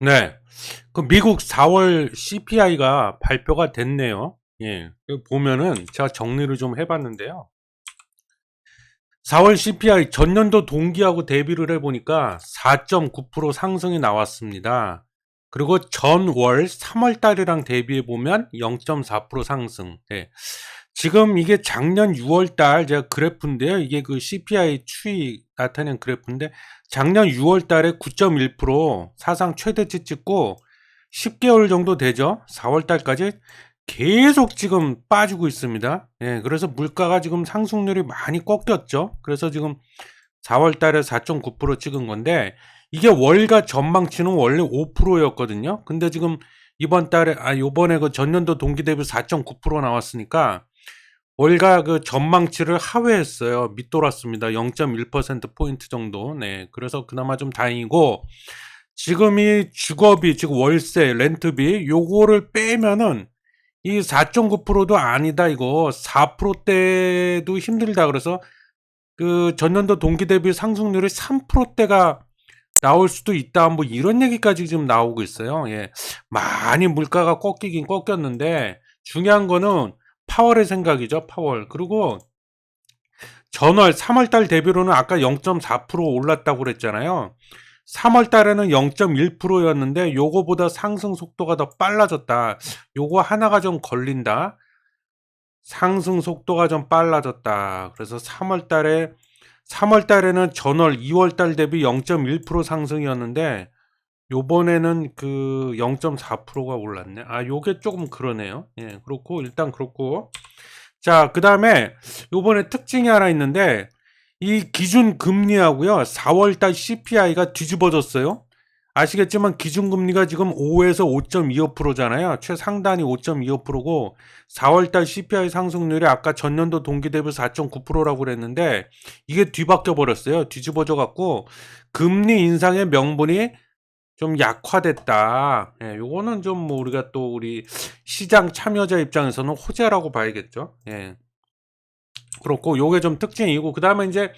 네. 그 미국 4월 CPI가 발표가 됐네요. 예. 여기 보면은 제가 정리를 좀 해봤는데요. 4월 CPI 전년도 동기하고 대비를 해보니까 4.9% 상승이 나왔습니다. 그리고 전월 3월 달이랑 대비해 보면 0.4% 상승. 예. 지금 이게 작년 6월 달 제가 그래프인데요. 이게 그 CPI 추이 나타낸 그래프인데 작년 6월 달에 9.1% 사상 최대치 찍고 10개월 정도 되죠. 4월 달까지 계속 지금 빠지고 있습니다. 예, 그래서 물가가 지금 상승률이 많이 꺾였죠. 그래서 지금 4월 달에 4.9% 찍은 건데 이게 월가 전망치는 원래 5%였거든요. 근데 지금 이번 달에 요번에 그 전년도 동기 대비 4.9% 나왔으니까 월가 그 전망치를 하회했어요. 밑돌았습니다. 0.1% 포인트 정도. 네. 그래서 그나마 좀 다행이고 지금 이 주거비, 즉 월세, 렌트비 요거를 빼면은 이 4.9%도 아니다 이거 4%대도 힘들다 그래서 그 전년도 동기 대비 상승률이 3%대가 나올 수도 있다 뭐 이런 얘기까지 지금 나오고 있어요. 예. 많이 물가가 꺾이긴 꺾였는데 중요한 거는 파월의 생각이죠. 파월. 그리고 전월 3월 달 대비로는 아까 0.4% 올랐다고 그랬잖아요. 3월 달에는 0.1%였는데 요거보다 상승 속도가 더 빨라졌다. 요거 하나가 좀 걸린다. 상승 속도가 좀 빨라졌다. 그래서 3월 달에는 전월 2월 달 대비 0.1% 상승이었는데 요번에는 그 0.4%가 올랐네. 요게 조금 그러네요. 예, 그렇고 일단 그렇고. 자, 그다음에 요번에 특징이 하나 있는데 이 기준 금리하고요. 4월 달 CPI가 뒤집어졌어요. 아시겠지만 기준금리가 지금 5에서 5.25%잖아요. 최상단이 5.25%고 4월달 CPI 상승률이 아까 전년도 동기 대비 4.9%라고 그랬는데 이게 뒤바뀌어 버렸어요. 뒤집어져 갖고 금리 인상의 명분이 좀 약화됐다. 예, 요거는 좀 뭐 우리가 또 우리 시장 참여자 입장에서는 호재라고 봐야겠죠. 예. 그렇고 요게 좀 특징이고 그다음에 이제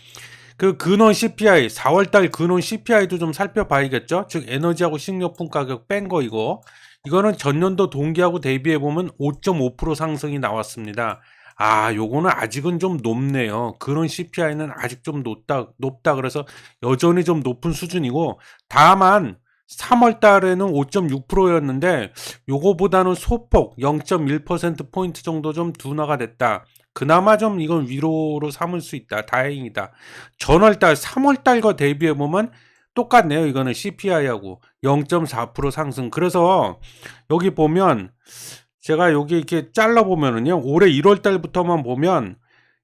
그 근원 CPI 4월달 근원 CPI도 좀 살펴봐야겠죠. 즉 에너지하고 식료품 가격 뺀 거 이거는 전년도 동기하고 대비해 보면 5.5% 상승이 나왔습니다. 요거는 아직은 좀 높네요. 근원 CPI는 아직 좀 높다. 그래서 여전히 좀 높은 수준이고 다만 3월 달에는 5.6%였는데 요거보다는 소폭 0.1% 포인트 정도 좀 둔화가 됐다. 그나마 좀 이건 위로로 삼을 수 있다. 다행이다. 전월달, 3월달과 대비해보면 똑같네요. 이거는 CPI하고 0.4% 상승. 그래서 여기 보면 제가 여기 이렇게 잘라보면은요. 올해 1월달부터만 보면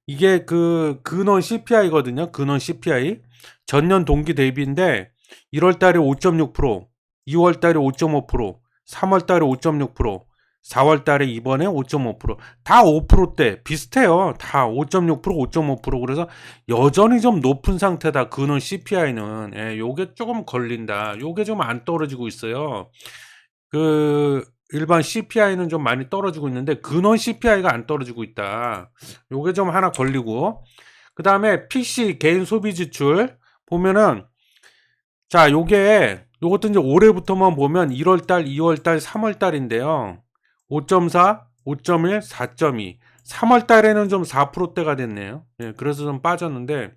이게 그 근원 CPI거든요. 근원 CPI. 전년 동기 대비인데 1월달에 5.6%, 2월달에 5.5%, 3월달에 5.6%, 4월달에 이번에 5.5%다 5%대 비슷해요. 다 5.6%, 5.5% 그래서 여전히 좀 높은 상태다. 근원 CPI는 요게 조금 걸린다. 요게 좀 안 떨어지고 있어요. 그 일반 CPI는 좀 많이 떨어지고 있는데 근원 CPI가 안 떨어지고 있다. 요게 좀 하나 걸리고 그 다음에 PC 개인 소비 지출 보면은 자 요것도 이제 올해부터만 보면 1월달, 2월달, 3월달인데요. 5.4, 5.1, 4.2. 3월달에는 좀 4%대가 됐네요. 예, 그래서 좀 빠졌는데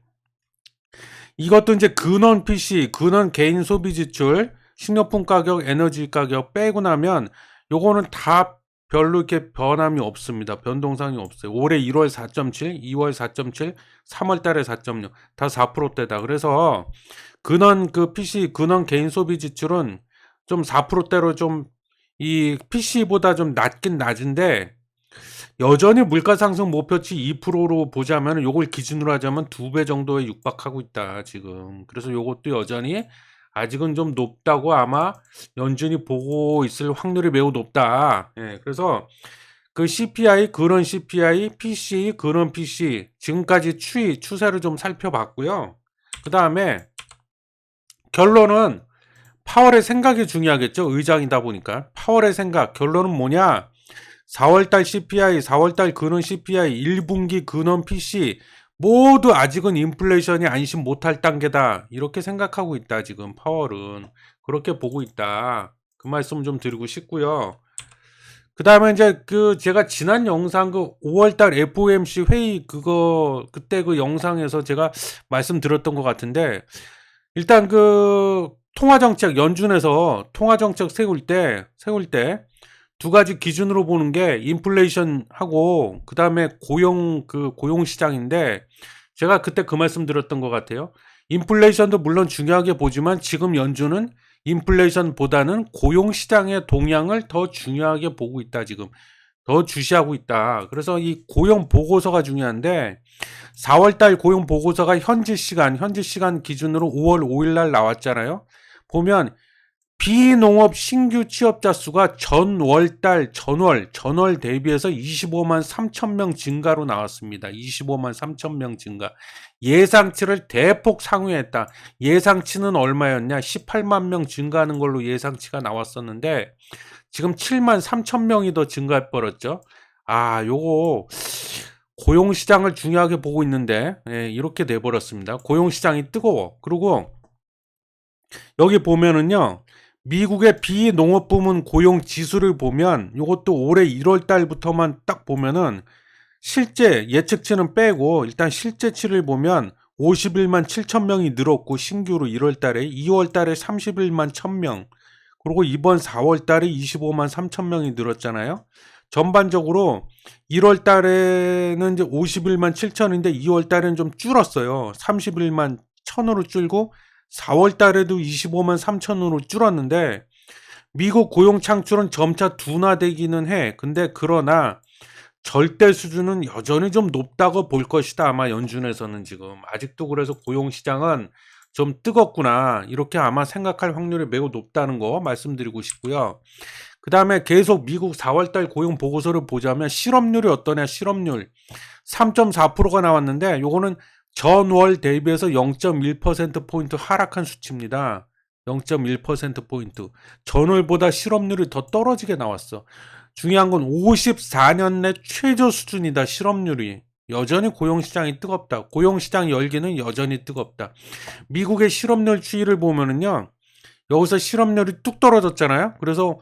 이것도 이제 근원 PC, 근원 개인 소비 지출, 식료품 가격, 에너지 가격 빼고 나면 요거는 다 별로 이렇게 변함이 없습니다. 변동상이 없어요. 올해 1월 4.7, 2월 4.7, 3월 달에 4.6. 다 4%대다. 그래서 근원 그 PC, 근원 개인 소비 지출은 좀 4%대로 좀 이 PC보다 좀 낮긴 낮은데 여전히 물가 상승 목표치 2%로 보자면 요걸 기준으로 하자면 2배 정도에 육박하고 있다 지금. 그래서 요것도 여전히 아직은 좀 높다고 아마 연준이 보고 있을 확률이 매우 높다. 예, 그래서 그 CPI, 근원 CPI, PC, 근원 PC 지금까지 추세를 좀 살펴봤고요. 그 다음에 결론은 파월의 생각이 중요하겠죠. 의장이다 보니까 파월의 생각 결론은 뭐냐? 4월달 CPI, 4월달 근원 CPI, 1분기 근원 PC 모두 아직은 인플레이션이 안심 못할 단계다. 이렇게 생각하고 있다. 지금 파월은. 그렇게 보고 있다. 그 말씀 좀 드리고 싶고요. 그 다음에 이제 제가 지난 영상 5월달 FOMC 회의 그때 그 영상에서 제가 말씀드렸던 것 같은데, 일단 통화정책, 연준에서 통화정책 세울 때 두 가지 기준으로 보는 게 인플레이션하고 그 다음에 고용 시장인데, 제가 그때 그 말씀 드렸던 것 같아요. 인플레이션도 물론 중요하게 보지만 지금 연준은 인플레이션보다는 고용 시장의 동향을 더 중요하게 보고 있다. 지금 더 주시하고 있다. 그래서 이 고용 보고서가 중요한데 4월달 고용 보고서가 현지 시간 기준으로 5월 5일 날 나왔잖아요. 보면 비농업 신규 취업자 수가 전월 대비해서 25만 3천 명 증가로 나왔습니다. 25만 3천 명 증가. 예상치를 대폭 상회했다. 예상치는 얼마였냐? 18만 명 증가하는 걸로 예상치가 나왔었는데 지금 7만 3천 명이 더 증가해 버렸죠. 요거 고용시장을 중요하게 보고 있는데 이렇게 돼버렸습니다. 고용시장이 뜨거워. 그리고 여기 보면은요. 미국의 비농업 부문 고용 지수를 보면 이것도 올해 1월 달부터만 딱 보면은 실제 예측치는 빼고 일단 실제치를 보면 51만 7천 명이 늘었고 신규로 1월 달에 2월 달에 31만 1,000명 그리고 이번 4월 달에 25만 3천 명이 늘었잖아요. 전반적으로 1월 달에는 이제 51만 7천인데 2월 달에는 좀 줄었어요. 31만 1,000으로 줄고 4월 달에도 25만 3천으로 줄었는데 미국 고용 창출은 점차 둔화되기는 해. 근데 그러나 절대 수준은 여전히 좀 높다고 볼 것이다. 아마 연준에서는 지금 아직도 그래서 고용 시장은 좀 뜨겁구나 이렇게 아마 생각할 확률이 매우 높다는 거 말씀드리고 싶고요. 그 다음에 계속 미국 4월달 고용 보고서를 보자면 실업률이 어떠냐. 실업률 3.4%가 나왔는데 요거는 전월 대비해서 0.1%포인트 하락한 수치입니다. 0.1%포인트. 전월보다 실업률이 더 떨어지게 나왔어. 중요한 건 54년 내 최저 수준이다. 실업률이. 여전히 고용시장이 뜨겁다. 고용시장 열기는 여전히 뜨겁다. 미국의 실업률 추이를 보면은요. 여기서 실업률이 뚝 떨어졌잖아요. 그래서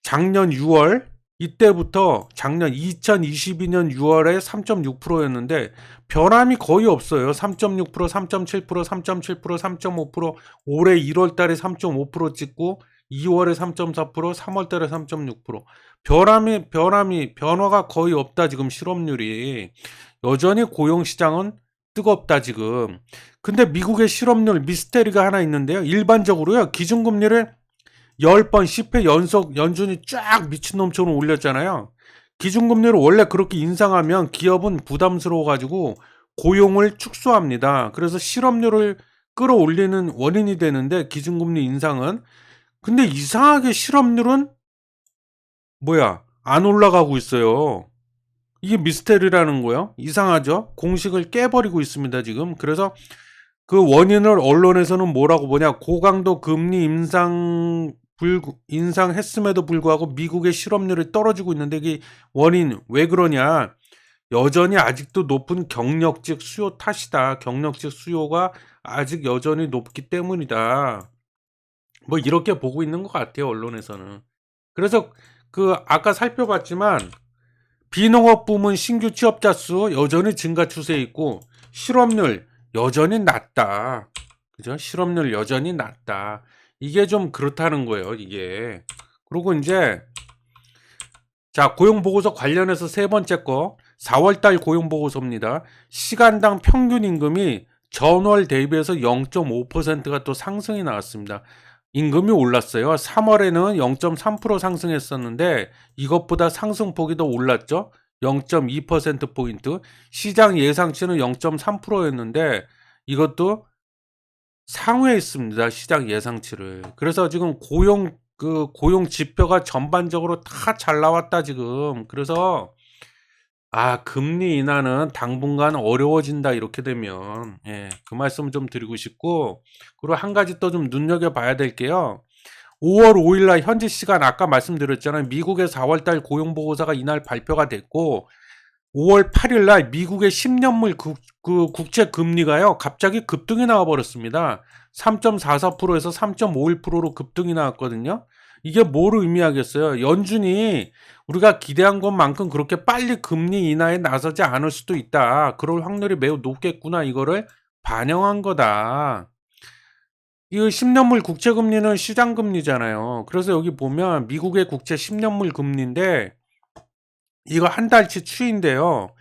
작년 6월 이때부터 작년 2022년 6월에 3.6%였는데 변함이 거의 없어요. 3.6%, 3.7%, 3.7%, 3.5%, 올해 1월 달에 3.5% 찍고 2월에 3.4%, 3월 달에 3.6%. 변화가 거의 없다. 지금 실업률이. 여전히 고용시장은 뜨겁다 지금. 근데 미국의 실업률 미스테리가 하나 있는데요. 일반적으로요. 기준금리를 10번 10회 연속 연준이 쫙 미친놈처럼 올렸잖아요. 기준금리를 원래 그렇게 인상하면 기업은 부담스러워가지고 고용을 축소합니다. 그래서 실업률을 끌어올리는 원인이 되는데 기준금리 인상은. 근데 이상하게 실업률은 안 올라가고 있어요. 이게 미스테리라는 거예요. 이상하죠? 공식을 깨버리고 있습니다 지금. 그래서 그 원인을 언론에서는 뭐라고 보냐. 고강도 금리 인상했음에도 불구하고 미국의 실업률이 떨어지고 있는데 이게 원인 왜 그러냐. 여전히 아직도 높은 경력직 수요 탓이다. 경력직 수요가 아직 여전히 높기 때문이다. 이렇게 보고 있는 것 같아요. 언론에서는. 그래서 아까 살펴봤지만 비농업 부문 신규 취업자 수 여전히 증가 추세에 있고 실업률 여전히 낮다. 그죠? 실업률 여전히 낮다. 이게 좀 그렇다는 거예요, 이게. 그리고 이제, 고용보고서 관련해서 세 번째 거, 4월달 고용보고서입니다. 시간당 평균 임금이 전월 대비해서 0.5%가 또 상승이 나왔습니다. 임금이 올랐어요. 3월에는 0.3% 상승했었는데, 이것보다 상승폭이 더 올랐죠? 0.2%포인트. 시장 예상치는 0.3%였는데, 이것도 상회했습니다. 시장 예상치를. 그래서 지금 고용 지표가 전반적으로 다 잘 나왔다, 지금. 그래서, 금리 인하는 당분간 어려워진다, 이렇게 되면. 그 말씀 좀 드리고 싶고, 그리고 한 가지 또 좀 눈여겨봐야 될 게요. 5월 5일 날 현지 시간 아까 말씀드렸잖아요. 미국의 4월달 고용보고서가 이날 발표가 됐고, 5월 8일 날 미국의 10년물 그 국채 금리가요, 갑자기 급등이 나와 버렸습니다. 3.44%에서 3.51%로 급등이 나왔거든요. 이게 뭘 의미하겠어요? 연준이 우리가 기대한 것만큼 그렇게 빨리 금리 인하에 나서지 않을 수도 있다. 그럴 확률이 매우 높겠구나. 이거를 반영한 거다. 이 10년물 국채 금리는 시장 금리잖아요. 그래서 여기 보면 미국의 국채 10년물 금리인데 이거 한 달치 추이인데요.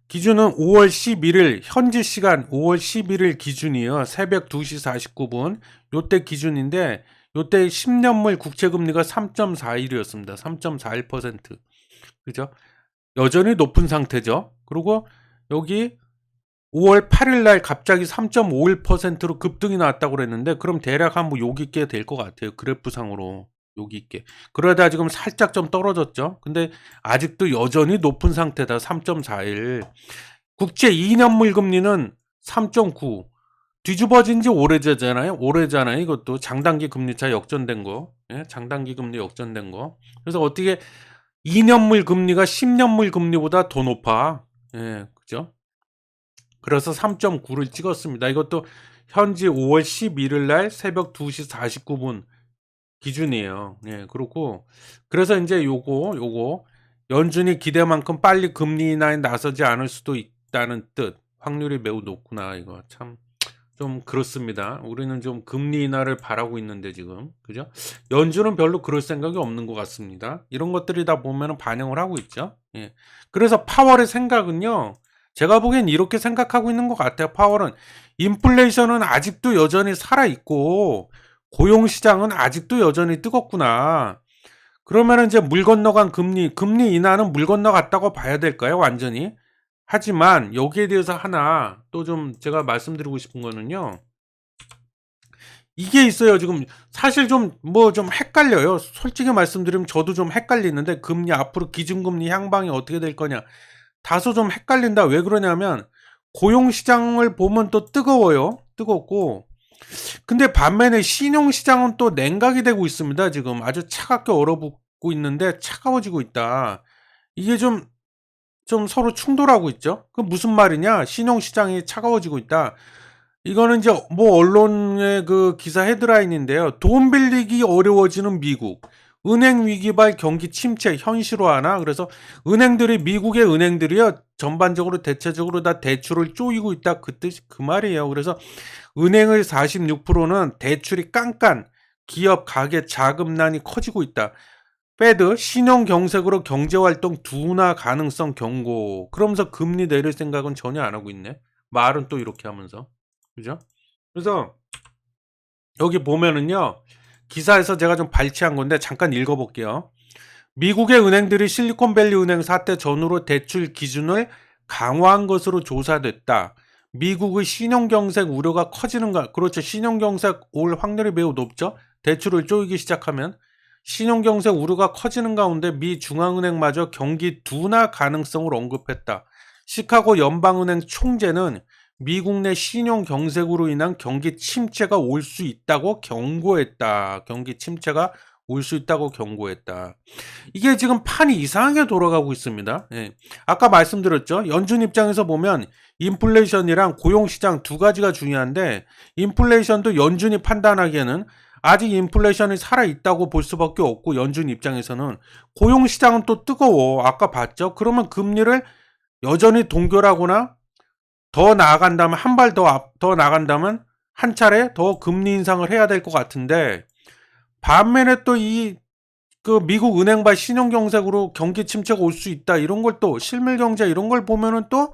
기준은 5월 11일 현지 시간 5월 11일 기준이에요. 새벽 2시 49분 요때 기준인데 요때 10년물 국채 금리가 3.41이었습니다. 3.41%. 그죠? 여전히 높은 상태죠. 그리고 여기 5월 8일 날 갑자기 3.51%로 급등이 나왔다고 그랬는데 그럼 대략 한 뭐 여기 있게 될 것 같아요. 그래프상으로 여기 있게. 그러다 지금 살짝 좀 떨어졌죠. 근데 아직도 여전히 높은 상태다. 3.41. 국채 2년물 금리는 3.9. 뒤집어진 지 오래잖아요. 오래잖아요. 이것도 장단기 금리차 역전된 거. 예? 장단기 금리 역전된 거. 그래서 어떻게 2년물 금리가 10년물 금리보다 더 높아. 예, 그죠? 그래서 3.9를 찍었습니다. 이것도 현지 5월 11일 날 새벽 2시 49분 기준이에요. 예, 그렇고 그래서 이제 요거 연준이 기대만큼 빨리 금리 인하에 나서지 않을 수도 있다는 뜻. 확률이 매우 높구나. 이거 참 좀 그렇습니다. 우리는 좀 금리 인하를 바라고 있는데 지금 그죠? 연준은 별로 그럴 생각이 없는 것 같습니다. 이런 것들이 다 보면은 반영을 하고 있죠. 예. 그래서 파월의 생각은요. 제가 보기엔 이렇게 생각하고 있는 것 같아요. 파월은 인플레이션은 아직도 여전히 살아 있고 고용 시장은 아직도 여전히 뜨겁구나. 그러면은 이제 물 건너간 금리 인하는 물 건너갔다고 봐야 될까요? 완전히. 하지만 여기에 대해서 하나 또 좀 제가 말씀드리고 싶은 거는요. 이게 있어요. 지금 사실 좀 뭐 좀 헷갈려요. 솔직히 말씀드리면 저도 좀 헷갈리는데 금리 앞으로 기준금리 향방이 어떻게 될 거냐. 다소 좀 헷갈린다. 왜 그러냐면 고용 시장을 보면 또 뜨거워요. 뜨겁고 근데 반면에 신용 시장은 또 냉각이 되고 있습니다. 지금 아주 차갑게 얼어붙고 있는데 차가워지고 있다. 이게 좀 서로 충돌하고 있죠. 그 무슨 말이냐? 신용 시장이 차가워지고 있다. 이거는 이제 뭐 언론의 그 기사 헤드라인인데요. 돈 빌리기 어려워지는 미국. 은행 위기발 경기 침체 현실화하나? 그래서 은행들이 미국의 은행들이요. 전반적으로 대체적으로 다 대출을 쪼이고 있다. 그 뜻, 그 말이에요. 그래서 은행의 46%는 대출이 깐깐, 기업, 가계, 자금난이 커지고 있다. 패드, 신용 경색으로 경제활동 둔화 가능성 경고. 그러면서 금리 내릴 생각은 전혀 안 하고 있네. 말은 또 이렇게 하면서. 그죠? 그래서 여기 보면은요. 기사에서 제가 좀 발췌한 건데 잠깐 읽어볼게요. 미국의 은행들이 실리콘밸리 은행 사태 전후로 대출 기준을 강화한 것으로 조사됐다. 미국의 신용경색 우려가 커지는가? 그렇죠. 신용경색 올 확률이 매우 높죠. 대출을 쪼이기 시작하면. 신용경색 우려가 커지는 가운데 미 중앙은행마저 경기 둔화 가능성을 언급했다. 시카고 연방은행 총재는 미국 내 신용경색으로 인한 경기 침체가 올 수 있다고 경고했다. 경기 침체가 올 수 있다고 경고했다. 이게 지금 판이 이상하게 돌아가고 있습니다. 예. 아까 말씀드렸죠. 연준 입장에서 보면 인플레이션이랑 고용시장 두 가지가 중요한데 인플레이션도 연준이 판단하기에는 아직 인플레이션이 살아있다고 볼 수밖에 없고 연준 입장에서는 고용시장은 또 뜨거워. 아까 봤죠. 그러면 금리를 여전히 동결하거나 더 나아간다면 한 발 더 나간다면 한 차례 더 금리 인상을 해야 될 것 같은데 반면에 또 그 미국 은행발 신용경색으로 경기 침체가 올 수 있다 이런 걸 또 실물경제 이런 걸 보면은 또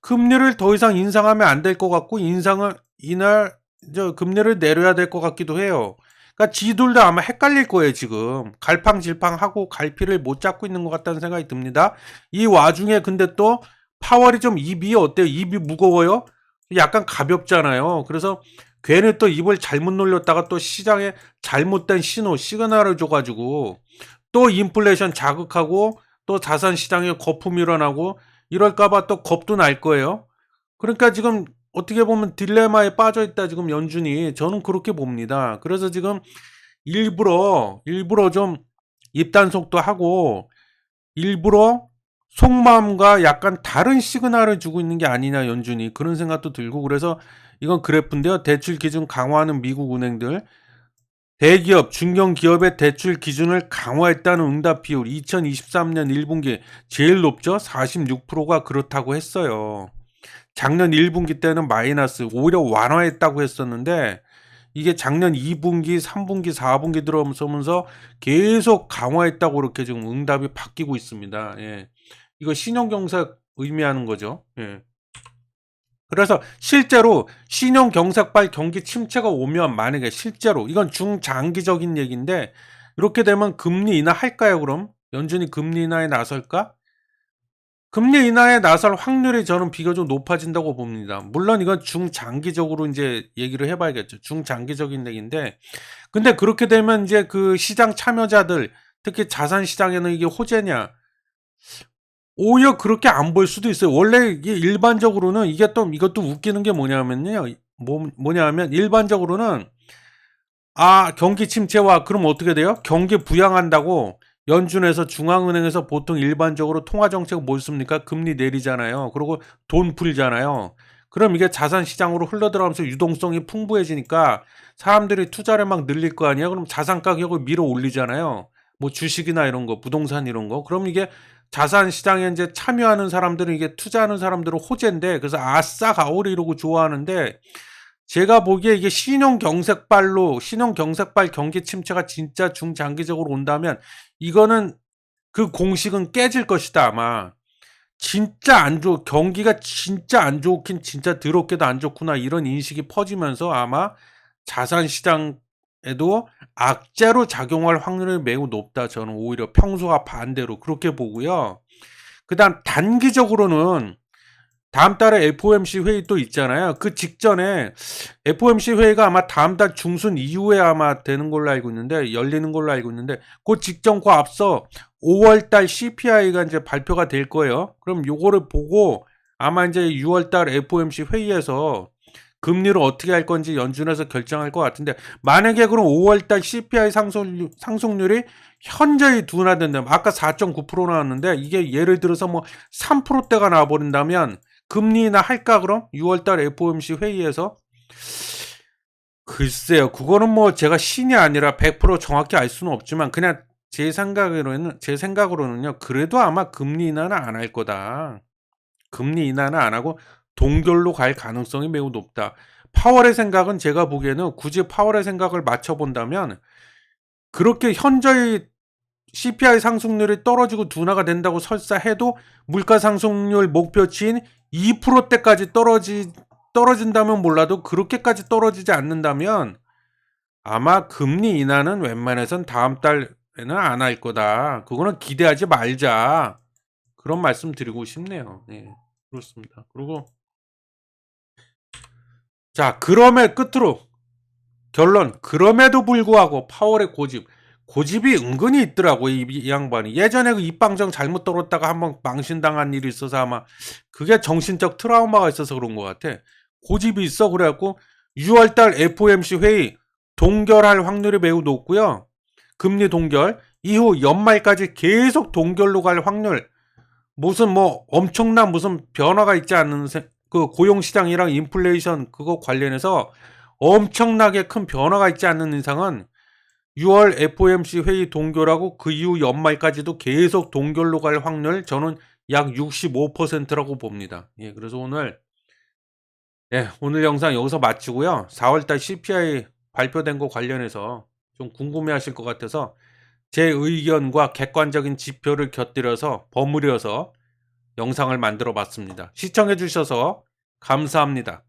금리를 더 이상 인상하면 안 될 것 같고 금리를 내려야 될 것 같기도 해요. 그러니까 지들도 아마 헷갈릴 거예요 지금. 갈팡질팡하고 갈피를 못 잡고 있는 것 같다는 생각이 듭니다. 이 와중에 근데 또 파월이 좀 입이 어때요? 입이 무거워요? 약간 가볍잖아요. 그래서 괜히 또 입을 잘못 놀렸다가 또 시장에 잘못된 시그널을 줘가지고 또 인플레이션 자극하고 또 자산 시장에 거품 일어나고 이럴까봐 또 겁도 날 거예요. 그러니까 지금 어떻게 보면 딜레마에 빠져 있다 지금 연준이 저는 그렇게 봅니다. 그래서 지금 일부러 좀 입단속도 하고 일부러 속마음과 약간 다른 시그널을 주고 있는 게 아니냐 연준이 그런 생각도 들고 그래서 이건 그래프인데요. 대출 기준 강화하는 미국 은행들 대기업, 중견기업의 대출 기준을 강화했다는 응답 비율 2023년 1분기 제일 높죠. 46%가 그렇다고 했어요. 작년 1분기 때는 마이너스 오히려 완화했다고 했었는데 이게 작년 2분기, 3분기, 4분기 들어서면서 계속 강화했다고 이렇게 지금 응답이 바뀌고 있습니다. 예. 이거 신용경색 의미하는 거죠. 예. 그래서 실제로 신용경색발 경기 침체가 오면 만약에 실제로 이건 중장기적인 얘기인데 이렇게 되면 금리 인하할까요 그럼? 연준이 금리 인하에 나설까? 금리 인하에 나설 확률이 저는 비교적 높아진다고 봅니다. 물론 이건 중장기적으로 이제 얘기를 해봐야겠죠. 중장기적인 얘기인데 근데 그렇게 되면 이제 그 시장 참여자들 특히 자산 시장에는 이게 호재냐? 오히려 그렇게 안 볼 수도 있어요. 원래 이게 일반적으로는 이게 또 이것도 웃기는 게 뭐냐면요. 뭐냐면 일반적으로는 경기 침체와 그럼 어떻게 돼요? 경기 부양한다고 연준에서 중앙은행에서 보통 일반적으로 통화 정책 뭘 씁니까? 금리 내리잖아요. 그리고 돈 풀잖아요. 그럼 이게 자산 시장으로 흘러들어가면서 유동성이 풍부해지니까 사람들이 투자를 막 늘릴 거 아니야? 그럼 자산 가격을 밀어 올리잖아요. 뭐 주식이나 이런 거, 부동산 이런 거. 그럼 이게 자산 시장에 이제 참여하는 사람들은 이게 투자하는 사람들은 호재인데 그래서 아싸 가오리 이러고 좋아하는데 제가 보기에 이게 신용경색발 경기 침체가 진짜 중장기적으로 온다면 이거는 그 공식은 깨질 것이다 아마. 진짜 안 좋, 경기가 진짜 안 좋긴 진짜 더럽게도 안 좋구나 이런 인식이 퍼지면서 아마 자산 시장에도 악재로 작용할 확률이 매우 높다. 저는 오히려 평소와 반대로 그렇게 보고요. 그다음 단기적으로는 다음 달에 FOMC 회의 또 있잖아요. 그 직전에 FOMC 회의가 아마 다음 달 중순 이후에 아마 되는 걸로 알고 있는데 열리는 걸로 알고 있는데 그 직전과 앞서 5월 달 CPI가 이제 발표가 될 거예요. 그럼 요거를 보고 아마 이제 6월 달 FOMC 회의에서 금리를 어떻게 할 건지 연준에서 결정할 것 같은데 만약에 그럼 5월 달 CPI 상승률이 현저히 둔화된다면 아까 4.9% 나왔는데 이게 예를 들어서 뭐 3%대가 나와버린다면 금리나 할까 그럼? 6월달 FOMC 회의에서? 글쎄요. 그거는 뭐 제가 신이 아니라 100% 정확히 알 수는 없지만 그냥 제 생각으로는요. 그래도 아마 금리 인하는 안 할 거다. 금리 인하는 안 하고 동결로 갈 가능성이 매우 높다. 파월의 생각은 제가 보기에는 굳이 파월의 생각을 맞춰본다면 그렇게 현저히 CPI 상승률이 떨어지고 둔화가 된다고 설사해도 물가 상승률 목표치인 2%대까지 떨어진다면 몰라도 그렇게까지 떨어지지 않는다면 아마 금리 인하는 웬만해선 다음 달에는 안 할 거다. 그거는 기대하지 말자. 그런 말씀 드리고 싶네요. 네, 그렇습니다. 그리고 자, 그럼의 끝으로 결론. 그럼에도 불구하고 파월의 고집이 은근히 있더라고 이 양반이. 예전에 그 입방정 잘못 떨었다가 한번 망신당한 일이 있어서 아마 그게 정신적 트라우마가 있어서 그런 것 같아. 고집이 있어. 그래갖고 6월달 FOMC 회의 동결할 확률이 매우 높고요. 금리 동결 이후 연말까지 계속 동결로 갈 확률 무슨 뭐 엄청난 무슨 변화가 있지 않는 그 고용시장이랑 인플레이션 그거 관련해서 엄청나게 큰 변화가 있지 않는 이상은 6월 FOMC 회의 동결하고 그 이후 연말까지도 계속 동결로 갈 확률 저는 약 65%라고 봅니다. 예, 그래서 오늘 영상 여기서 마치고요. 4월달 CPI 발표된 거 관련해서 좀 궁금해하실 것 같아서 제 의견과 객관적인 지표를 곁들여서 버무려서 영상을 만들어 봤습니다. 시청해 주셔서 감사합니다.